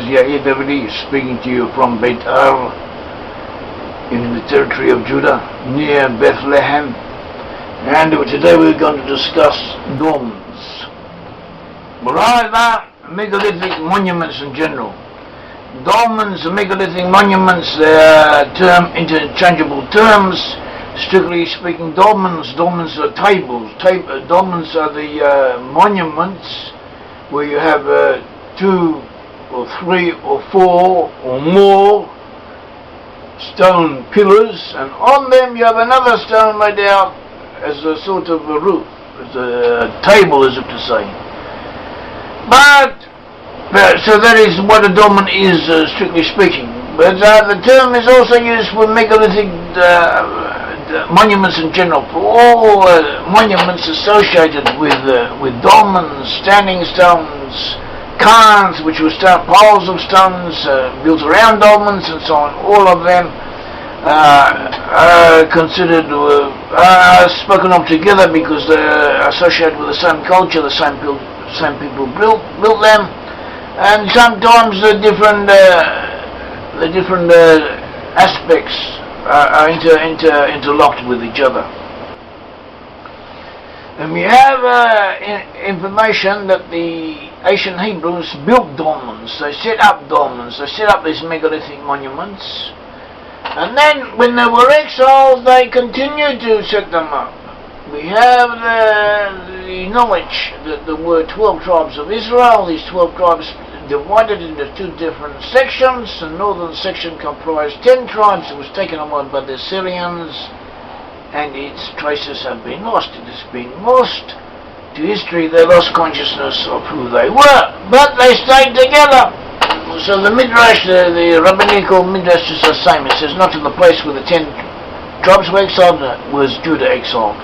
is Yair Davidiy speaking to you from Brit-Am in the territory of Judah, near Bethlehem. And today we're going to discuss Dolmens. Moreover, megalithic monuments in general. Dolmens, megalithic monuments, they are interchangeable terms. Strictly speaking, dolmens are tables. Dolmens are the monuments where you have 2 or 3 or 4 or more stone pillars, and on them you have another stone laid out as a sort of a roof, as a table, as if to say. So that is what a dolmen is, strictly speaking. But the term is also used for megalithic monuments in general, for all monuments associated with dolmens, standing stones, cairns, which were piles of stones built around dolmens, and so on. All of them are considered, are spoken of together because they're associated with the same culture, the same people built them, and sometimes the different aspects are interlocked with each other. And we have information that the ancient Hebrews built dolmens. They set up dolmens. They set up these megalithic monuments. And then when they were exiled, they continued to set them up. We have the knowledge that there were 12 tribes of Israel. These 12 tribes divided into 2 different sections. The northern section comprised 10 tribes. It was taken over by the Assyrians, and its traces have been lost. It has been lost to history. They lost consciousness of who they were, but they stayed together. So the Midrash, the rabbinical Midrash, is the same. It says, not in the place where the 10 tribes were exiled was Judah exiled.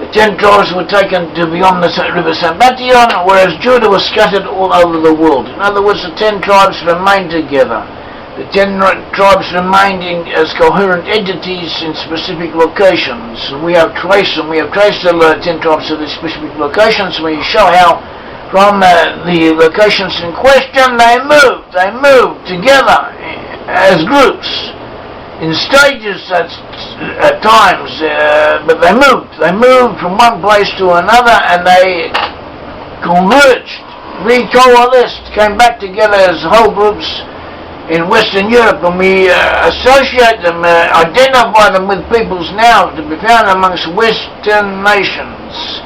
The 10 tribes were taken to beyond the river Sabbation, whereas Judah was scattered all over the world. In other words, the 10 tribes remained together. The 10 tribes remained as coherent entities in specific locations. We have traced the 10 tribes to these specific locations. We show how from the locations in question they moved together as groups, in stages at times, but they moved from one place to another, and they converged, recoalesced, came back together as whole groups in Western Europe, and we associate them, identify them with peoples now to be found amongst Western nations.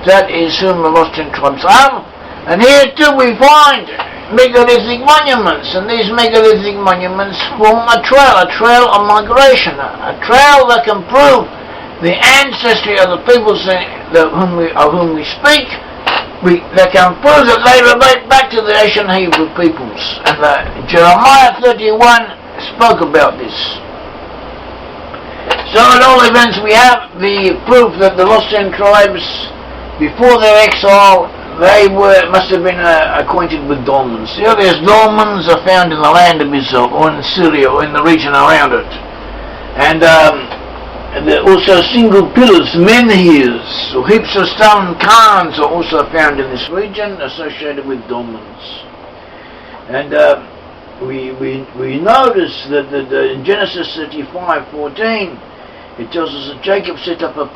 That is whom the lost 10 tribes are. And here too we find megalithic monuments, and these megalithic monuments form a trail of migration, a trail that can prove the ancestry of the peoples of whom we speak. That can prove that they relate back to the ancient Hebrew peoples, and Jeremiah 31 spoke about this. So at all events we have the proof that the lost 10 tribes, before their exile, they must have been acquainted with dolmens. The earliest dolmens are found in the land of Israel, or in Syria, or in the region around it. And there are also single pillars, menhirs, or heaps of stone cairns are also found in this region, associated with dolmens. And we notice that in Genesis 35:14, it tells us that Jacob set up a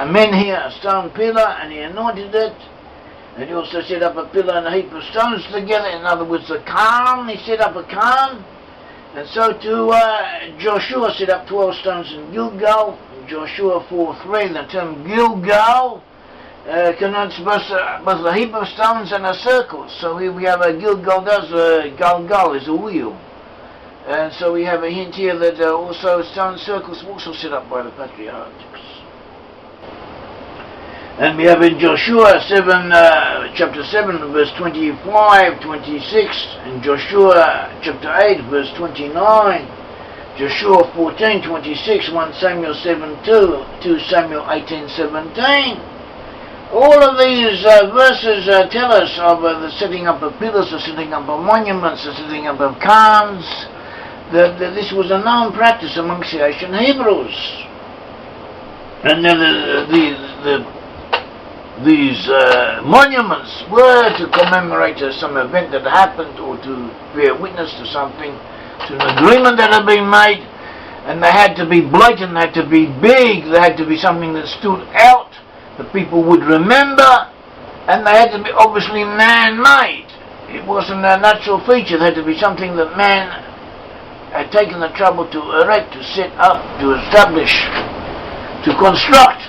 menhir, a stone pillar, and he anointed it. And he also set up a pillar and a heap of stones together. In other words, a cairn, he set up a cairn. And so too Joshua set up 12 stones in Gilgal. In Joshua 4:3, the term Gilgal connotes both a heap of stones and a circle. So here we have a Gilgal, Galgal is a wheel. And so we have a hint here that also stone circles were also set up by the patriarchs. And we have in Joshua chapter 7, verse 25, 26, and Joshua chapter 8, verse 29, Joshua 14, 26, 1 Samuel 7, 2 Samuel 18, 17. All of these verses tell us of the setting up of pillars, the setting up of monuments, the setting up of cairns, that this was a known practice amongst the ancient Hebrews. And the these monuments were to commemorate some event that happened, or to bear witness to something, to an agreement that had been made, and they had to be blatant, they had to be big, they had to be something that stood out, that people would remember, and they had to be obviously man-made. It wasn't a natural feature, it had to be something that man had taken the trouble to erect, to set up, to establish, to construct.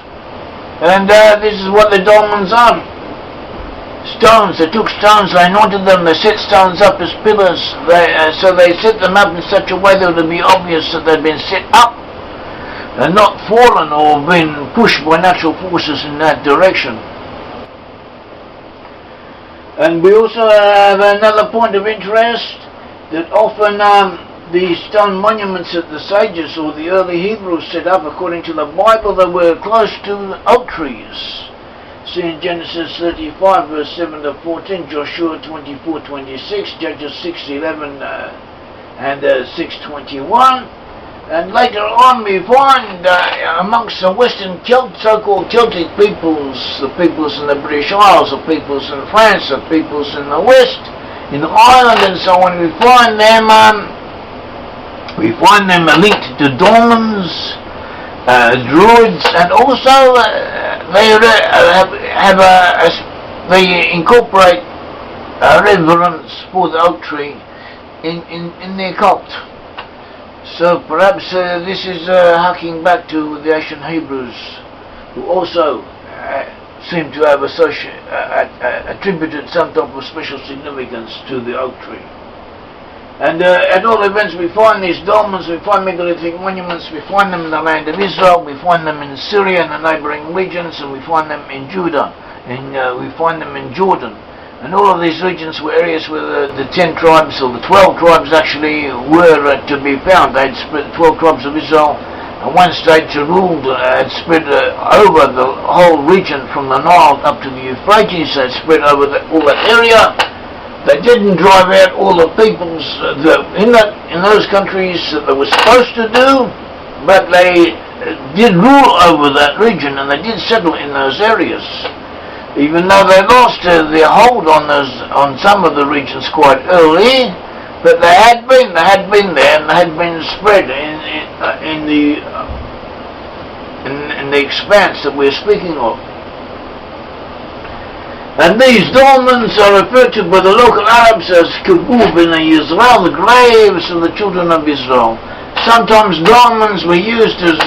And this is what the dolmens are. Stones. They took stones, they anointed them, they set stones up as pillars. So they set them up in such a way that it would be obvious that they'd been set up and not fallen or been pushed by natural forces in that direction. And we also have another point of interest, that often the stone monuments that the sages or the early Hebrews set up, according to the Bible, they were close to oak trees. See in Genesis 35 verse 7 to 14, Joshua 24:26, Judges 6:11 and 6:21. And later on we find amongst the Western so-called Celtic peoples, the peoples in the British Isles, the peoples in France, the peoples in the West, in Ireland and so on, we find them linked to Dolmens, Druids, and also they incorporate reverence for the oak tree in their cult. So perhaps this is harking back to the ancient Hebrews, who also seem to have attributed some type of special significance to the oak tree. And at all events, we find these dolmens, we find megalithic monuments, we find them in the land of Israel, we find them in Syria and the neighbouring regions, and we find them in Judah, and we find them in Jordan. And all of these regions were areas where the 10 tribes, or the 12 tribes actually, were to be found. They had spread, the 12 tribes of Israel, and one state ruled, had spread over the whole region from the Nile up to the Euphrates. They spread over all that area. They didn't drive out all the peoples in those countries that they were supposed to do, but they did rule over that region, and they did settle in those areas. Even though they lost their hold on some of the regions quite early, but they had been there, and they had been spread in the expanse that we're speaking of. And these dolmens are referred to by the local Arabs as Kubub in Israel, the graves of the children of Israel. Sometimes dolmens were used as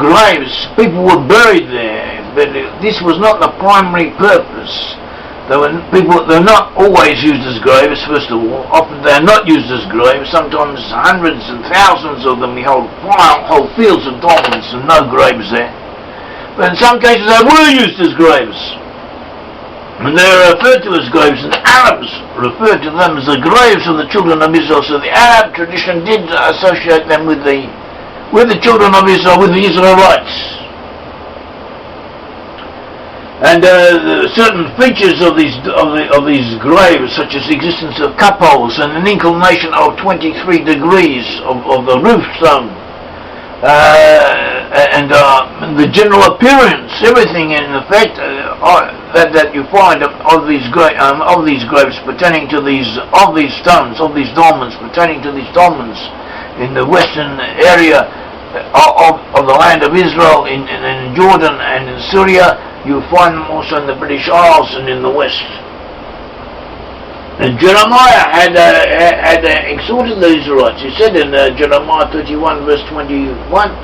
graves. People were buried there, but this was not the primary purpose. They're not always used as graves, first of all. Often they're not used as graves. Sometimes hundreds and thousands of them. We hold whole fields of dolmens and no graves there. But in some cases they were used as graves. And they're referred to as graves, and Arabs referred to them as the graves of the children of Israel. So the Arab tradition did associate them with the children of Israel, with the Israelites. And certain features of these graves, such as the existence of cup holes and an inclination of 23 degrees of the roof stone, and the general appearance, everything in effect that you find of these graves pertaining to these stones, of these dolmens, pertaining to these dolmens in the western area of the land of Israel, in Jordan and in Syria. You find them also in the British Isles and in the west. And Jeremiah had exhorted the Israelites. He said in Jeremiah 31 verse 21,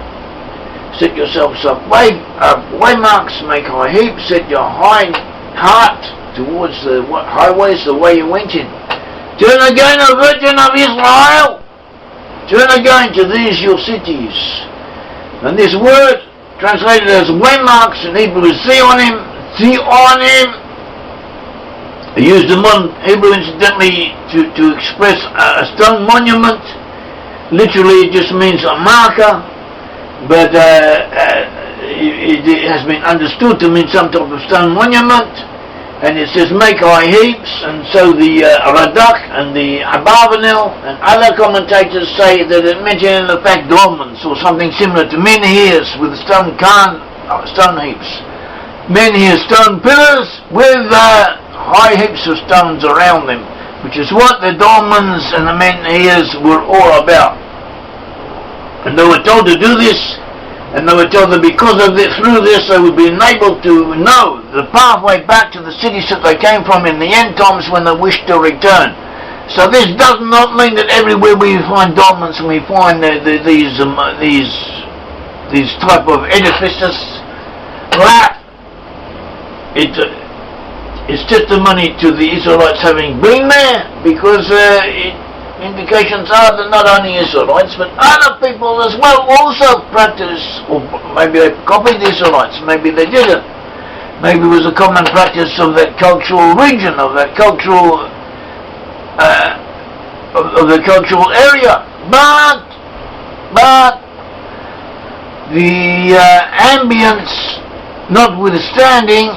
set yourselves up waymarks, make high heaps, set your hind heart towards the highways, the way you went in. Turn again, O Virgin of Israel, turn again to these your cities. And this word, translated as waymarks in Hebrew, is Zionim. I used the modern Hebrew incidentally to express a stone monument. Literally it just means a marker, but it has been understood to mean some type of stone monument. And it says make high heaps, and so the Radak and the Abarbanel and other commentators say that it meant in fact dolmens or something similar to menhirs with stone heaps. menhir stone pillars with high heaps of stones around them, which is what the dolmens and the menhirs were all about. And they were told to do this, and they were told that because of this, through this, they would be enabled to know the pathway back to the cities that they came from in the end times when they wished to return. So this does not mean that everywhere we find dolmens and we find these type of edifices, that it's testimony to the Israelites having been there, because indications are that not only Israelites but other people as well also practice, or maybe they copied the Israelites, maybe they didn't. Maybe it was a common practice of that cultural region, of that cultural of the cultural area, but the ambience notwithstanding,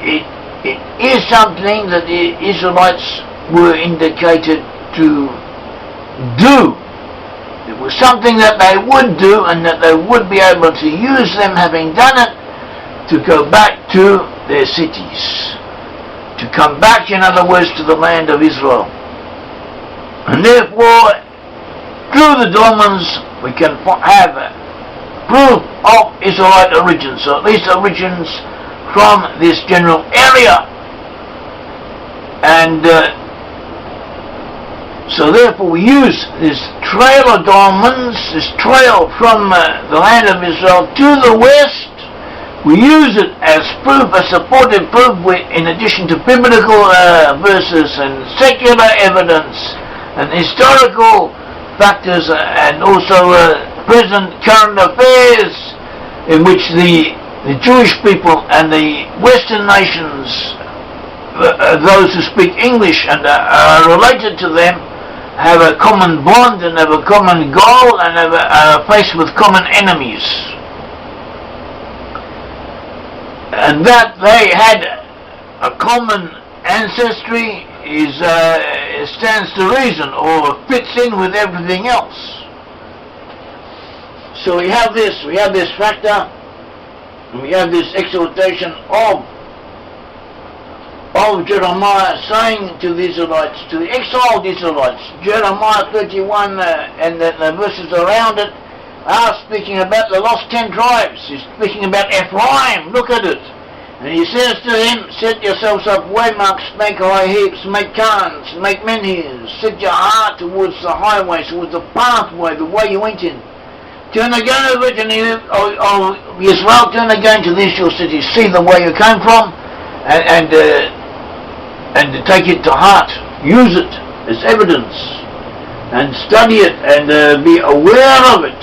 it is something that the Israelites were indicated to do. It was something that they would do, and that they would be able to use them, having done it, to go back to their cities, to come back, in other words, to the land of Israel. And therefore, through the dolmens, we can have proof of Israelite origins, or at least origins from this general area. And so therefore we use this trail of dolmens, this trail from the land of Israel to the west. We use it as proof, as supportive proof, in addition to biblical verses and secular evidence and historical factors, and also present current affairs in which the Jewish people and the Western nations, those who speak English and are related to them, have a common bond and have a common goal and are faced with common enemies. And that they had a common ancestry stands to reason, or fits in with everything else. So we have this factor, and we have this exhortation of Jeremiah saying to the Israelites, to the exiled Israelites. Jeremiah 31 and the verses around it are speaking about the lost 10 tribes. He's speaking about Ephraim. Look at it. And he says to them, set yourselves up waymarks, make high heaps, make cairns, make menhirs, set your heart towards the highway, towards the pathway, the way you went in. Turn again over to Israel, turn again to these your cities, see the way you came from, and take it to heart, use it as evidence, and study it, and be aware of it.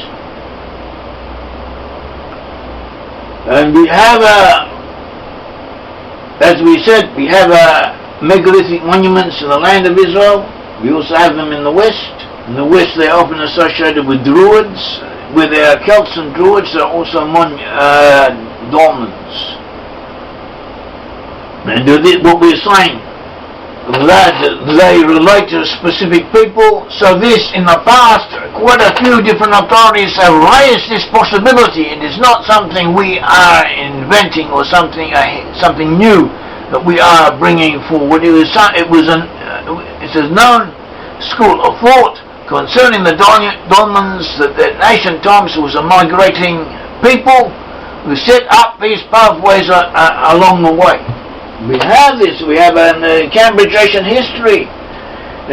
And we have as we said, we have megalithic monuments in the land of Israel. We also have them in the west. In the west they're often associated with Druids. Where there are Celts and Druids, there are also Dolmens. And what we're saying, that they relate to specific people. So this, in the past, quite a few different authorities have raised this possibility. It is not something we are inventing, or something new that we are bringing forward. It's a known school of thought concerning the Dolmens, that in ancient times was a migrating people who set up these pathways along the way. We have this. We have in Cambridge Ancient History,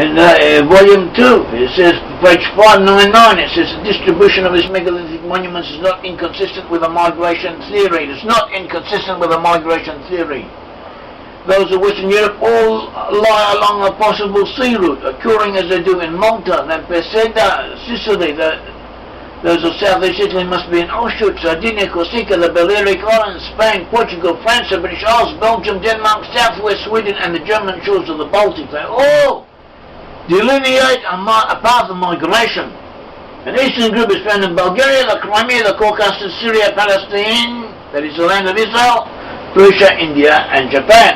in volume 2. It says, page 599. It says the distribution of these megalithic monuments is not inconsistent with a migration theory. It is not inconsistent with a migration theory. Those of Western Europe all lie along a possible sea route, occurring as they do in Malta, Lampedusa, Sicily. Those of Southeast Italy must be in Auschwitz, Sardinia, Corsica, the Balearic Islands, Spain, Portugal, France, the British Isles, Belgium, Denmark, Southwest Sweden, and the German shores of the Baltic. They all delineate a path of migration. An eastern group is found in Bulgaria, the Crimea, the Caucasus, Syria, Palestine, that is the land of Israel, Persia, India, and Japan.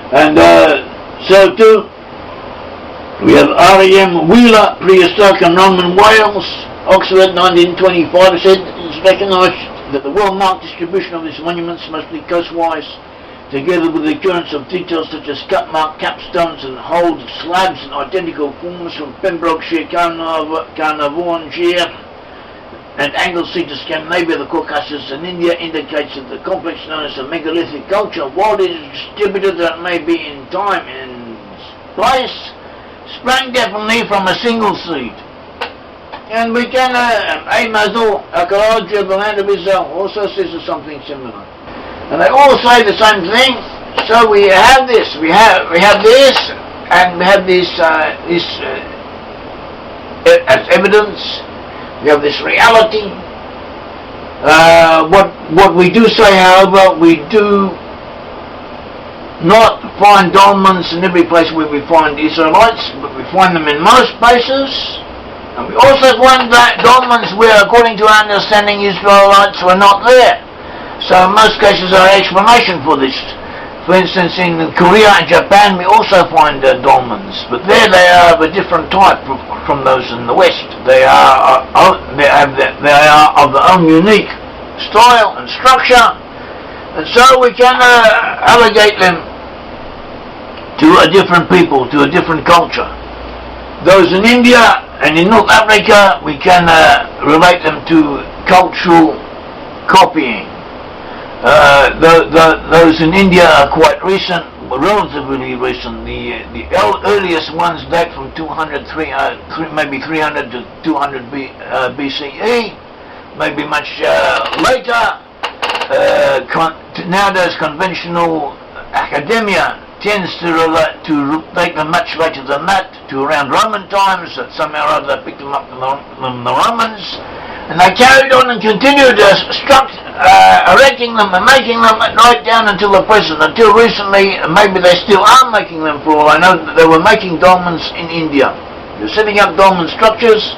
And so too, we have R.E.M. Wheeler, Prehistoric and Roman Wales, Oxford, 1925, said it's recognised that the well-marked distribution of these monuments must be coastwise, together with the occurrence of details such as cut-marked capstones and holed slabs in identical forms from Pembrokeshire, Carnarvonshire and Anglesey to Scandinavia, the Caucasus and India, indicates that the complex known as the megalithic culture, while it is distributed that may be in time and place, sprang definitely from a single seed. And we can, Archaeological, the land of Israel, also says something similar. And they all say the same thing. So we have this, we have this, and we have this as evidence. We have this reality. What we do say, however, we do not find dolmens in every place where we find Israelites, but we find them in most places. And we also find that dolmens where, according to our understanding, Israelites were not there. So in most cases there are explanation for this. For instance, in Korea and Japan we also find dolmens, but there they are of a different type from those in the West. They are of their own unique style and structure, and so we can allocate them to a different people, to a different culture. Those in India and in North Africa, we can relate them to cultural copying. Those in India are quite recent, relatively recent. The earliest ones date from 200, maybe 300 to 200 BCE, maybe much later. Nowadays, conventional academia tends to take them much later than that, to around Roman times, that somehow or other picked them up from the Romans. And they carried on and continued erecting them and making them right down until the present, until recently. Maybe they still are making them, for all I know. That they were making dolmens in India. They're setting up dolmen structures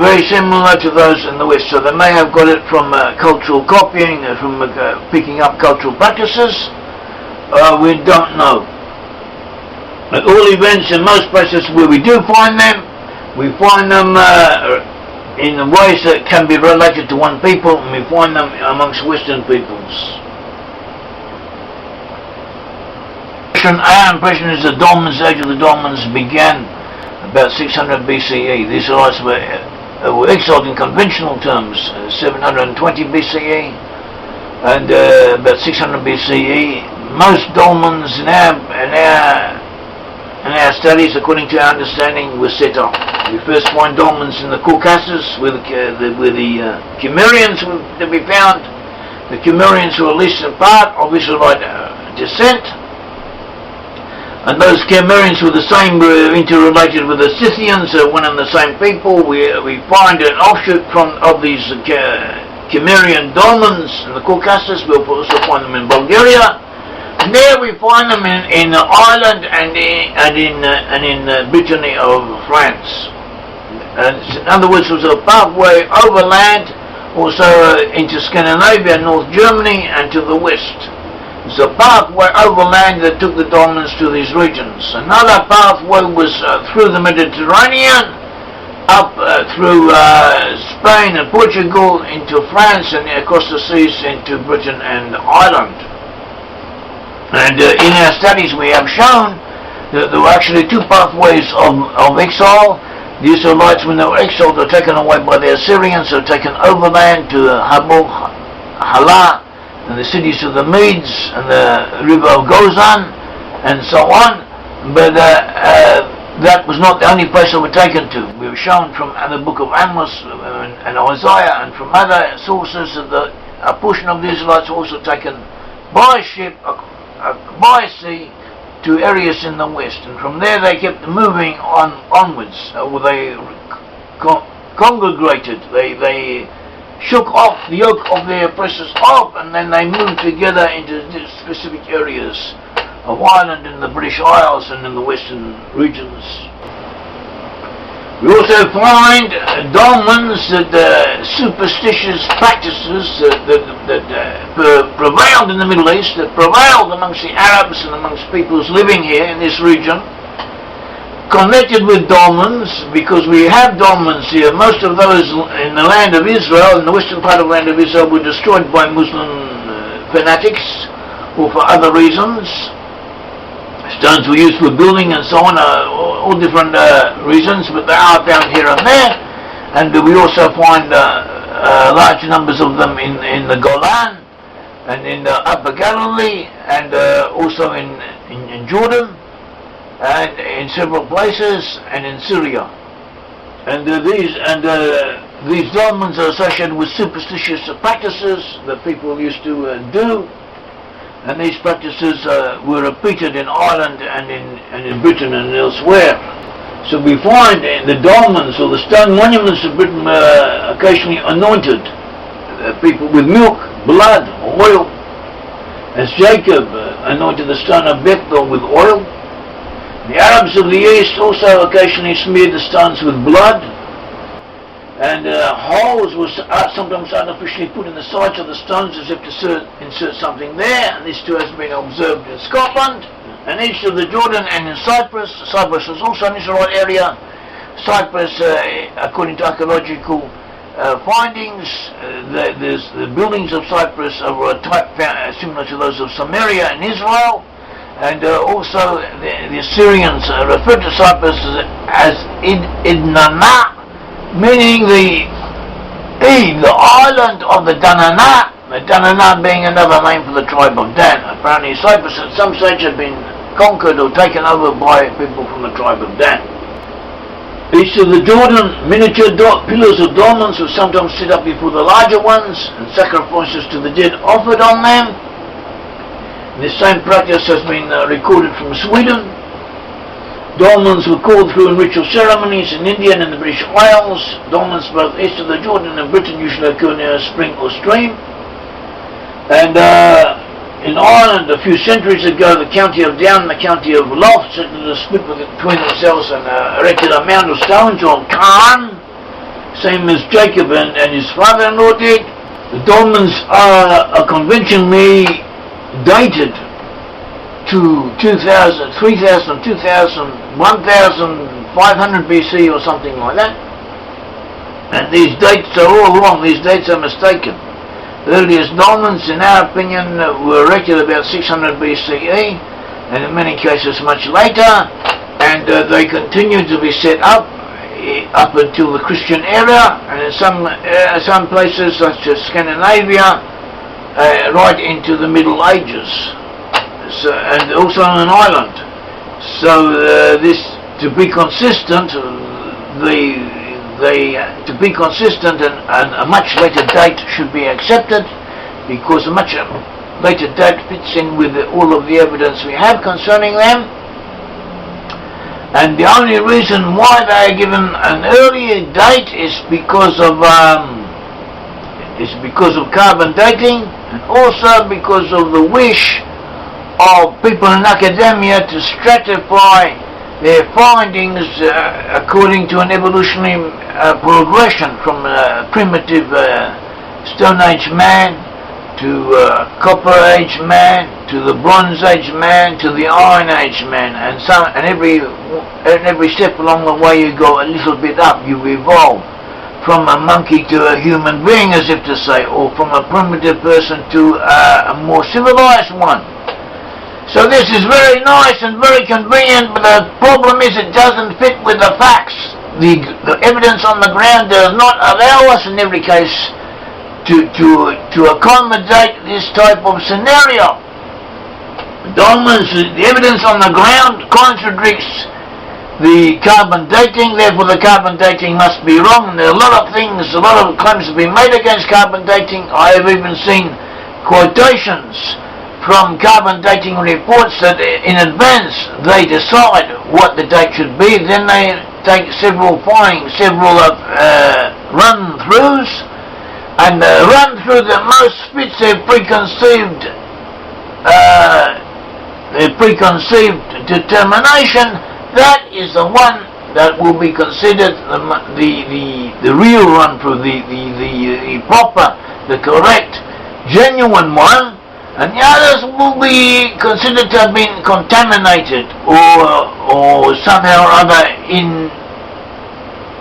very similar to those in the West. So they may have got it from cultural copying, from picking up cultural practices. We don't know. At all events, in most places where we do find them, we find them in ways that can be related to one people, and we find them amongst Western peoples. Our impression is the Dolmens, age of the Dolmens began about 600 BCE. The Israelites were exiled in conventional terms, 720 BCE, and about 600 BCE. Most dolmens in our studies, according to our understanding, were set up. We first find dolmens in the Caucasus, where the Cimmerians to be found. The Cimmerians were at least a part of Israelite descent, and those Cimmerians were the same, were interrelated with the Scythians, one and the same people. We find an offshoot of these Cimmerian dolmens in the Caucasus. We'll also find them in Bulgaria. And there we find them in Ireland and in Brittany of France. And in other words, it was a pathway overland, also into Scandinavia, North Germany, and to the west. It's a pathway overland that took the dolmens to these regions. Another pathway was through the Mediterranean, up through Spain and Portugal, into France, and across the seas into Britain and Ireland. And in our studies we have shown that there were actually two pathways of exile. The Israelites, when they were exiled, were taken away by the Assyrians, were taken overland to Habul, Hala, and the cities of the Medes, and the river of Gozan, and so on. But that was not the only place they were taken to. We were shown from the book of Amos and Isaiah, and from other sources that a portion of the Israelites were also taken by ship, by sea, to areas in the west, and from there they kept moving onwards. They congregated, they shook off the yoke of their oppressors off, and then they moved together into specific areas of Ireland and the British Isles and in the western regions. We also find dolmens, that superstitious practices that prevailed in the Middle East, that prevailed amongst the Arabs and amongst peoples living here in this region, connected with dolmens because we have dolmens here. Most of those in the land of Israel, in the western part of the land of Israel, were destroyed by Muslim fanatics or for other reasons. Stones were used for building and so on, all different reasons, but they are found here and there. And we also find large numbers of them in the Golan and in the Upper Galilee and also in Jordan and in several places and in Syria. And these dolmens are associated with superstitious practices that people used to do. And these practices were repeated in Ireland and in Britain and elsewhere. So we find the dolmens or the stone monuments of Britain occasionally anointed people with milk, blood, oil, as Jacob anointed the stone of Bethel with oil. The Arabs of the East also occasionally smeared the stones with blood, and holes were sometimes artificially put in the sides of the stones as if to insert something there, and this too has been observed in Scotland and east of the Jordan and in Cyprus. Cyprus is also an Israelite area. Cyprus, according to archaeological findings, the buildings of Cyprus are a type similar to those of Samaria in Israel, and also the Assyrians referred to Cyprus as Idnana, meaning the island of the Danana, the Danana being another name for the tribe of Dan. Apparently Cyprus at some stage had been conquered or taken over by people from the tribe of Dan. East of the Jordan, miniature pillars of dolmens were sometimes set up before the larger ones, and sacrifices to the dead offered on them. This same practice has been recorded from Sweden. Dolmens were called through in ritual ceremonies in India and in the British Isles. Dolmens both east of the Jordan and Britain usually occur near a spring or stream. And in Ireland, a few centuries ago, the county of Down and the county of Louth settled a split between themselves and erected a mound of stones or cairn, same as Jacob and his father-in-law did. The dolmens are conventionally dated to 2000, 3000, 2000, 1500 BC or something like that. And these dates are all wrong. These dates are mistaken. The earliest dolmens, in our opinion, were erected about 600 BCE, and in many cases much later, and they continued to be set up until the Christian era, and in some places such as Scandinavia, right into the Middle Ages, and also on an island. So this, to be consistent, to be consistent, and a much later date should be accepted, because a much later date fits in with all of the evidence we have concerning them. And the only reason why they are given an earlier date is because of carbon dating, and also because of the wish of people in academia to stratify their findings according to an evolutionary progression from primitive Stone Age man to Copper Age man to the Bronze Age man to the Iron Age man, and every step along the way you go a little bit up, you evolve from a monkey to a human being, as if to say, or from a primitive person to a more civilized one. So this is very nice and very convenient, but the problem is it doesn't fit with the facts. The evidence on the ground does not allow us in every case to accommodate this type of scenario. The evidence on the ground contradicts the carbon dating, therefore the carbon dating must be wrong. And there are a lot of claims have been made against carbon dating. I have even seen quotations from carbon dating reports that in advance they decide what the date should be, then they take several run-throughs, and the run-through that most fits their preconceived determination, that is the one that will be considered the real run-through, the proper, the correct, genuine one, and the others will be considered to have been contaminated or or somehow or other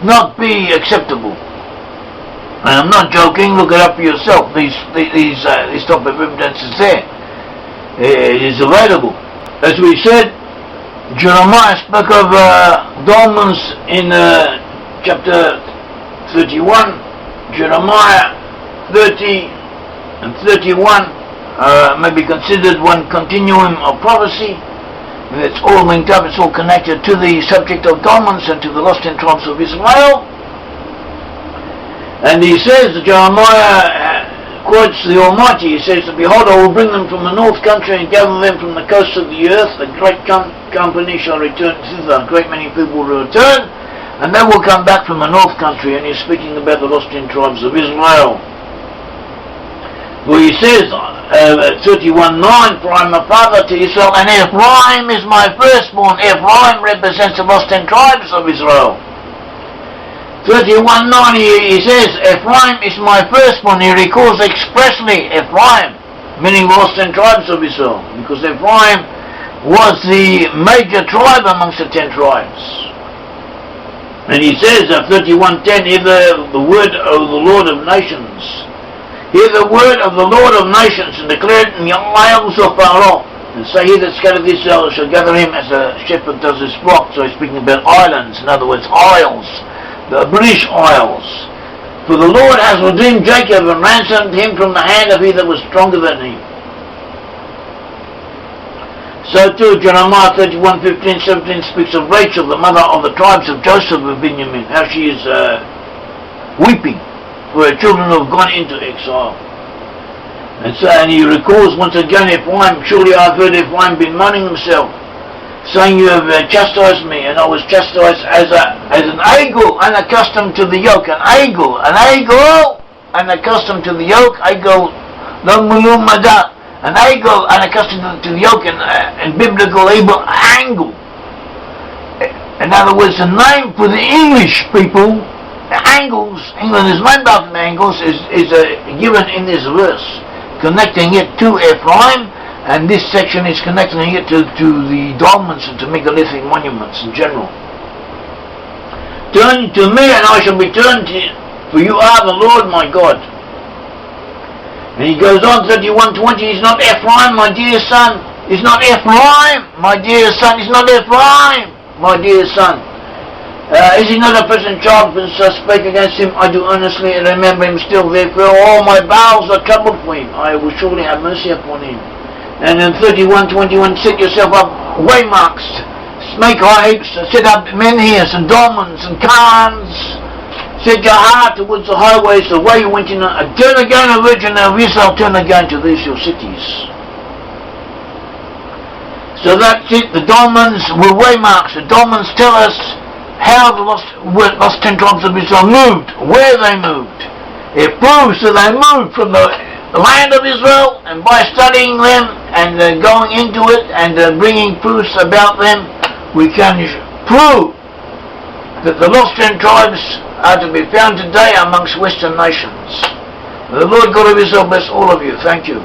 not be acceptable. And I'm not joking, look it up for yourself. These type of evidence is there. It is available. As we said, Jeremiah spoke of Dolmens in chapter 31. Jeremiah 30 and 31 may be considered one continuum of prophecy. And it's all linked up, it's all connected to the subject of Dolmens and to the lost in tribes of Israel. And he says, Jeremiah quotes the Almighty, he says, "Behold, I will bring them from the north country and gather them from the coasts of the earth. A great company shall return thither, a great many people will return, and they will come back from the north country." And he's speaking about the lost in tribes of Israel. Well, he says, 31:9, "For I am a father to Israel, and Ephraim is my firstborn." Ephraim represents the lost in tribes of Israel. 31:9, he says, "Ephraim is my firstborn." He recalls expressly Ephraim, meaning lost in tribes of Israel, because Ephraim was the major tribe amongst the 10 tribes. And he says, 31:10, "Hear the word of the Lord of nations. Hear the word of the Lord of nations, and declare it in the isles of Pharaoh. And say, he that scattered Israel shall gather him as a shepherd does his flock." So he's speaking about islands, in other words, isles. The British Isles. "For the Lord has redeemed Jacob and ransomed him from the hand of he that was stronger than he." So too, Jeremiah 31:15-17 speaks of Rachel, the mother of the tribes of Joseph of Benjamin, how she is weeping for her children who have gone into exile. And he recalls once again Ephraim, "Surely I have heard Ephraim bemoaning himself, saying, you have chastised me, and I was chastised as an eagle, unaccustomed to the yoke." An eagle, unaccustomed to the yoke. Eagle, an eagle unaccustomed to the yoke, and biblical Hebrew, angle. In other words, the name for the English people, the Angles, England is named after the Angles, is given in this verse, connecting it to Ephraim. And this section is connecting it to the Dolmens and to megalithic monuments in general. "Turn to me, and I shall be turned to you, for you are the Lord my God." And he goes on, 31:20, "He's not Ephraim, my dear son. He's not Ephraim, my dear son. He's not Ephraim, my dear son. Is he not a present child? When I spake against him, I do earnestly remember him still. Therefore all my bowels are troubled for him. I will surely have mercy upon him." And in 31:21, "Set yourself up waymarks, make high heaps, set up menhirs and dolmens and carns. Set your heart towards the highways, the way you went in. Turn again, O Virgin of Israel, turn again to these your cities." So that's it. The dolmens were waymarks. The dolmens tell us how the lost 10 tribes of Israel moved, where they moved. It proves that they moved from the land of Israel, and by studying them and going into it and bringing proofs about them, we can prove that the lost 10 tribes are to be found today amongst Western nations. The Lord God of Israel bless all of you. Thank you.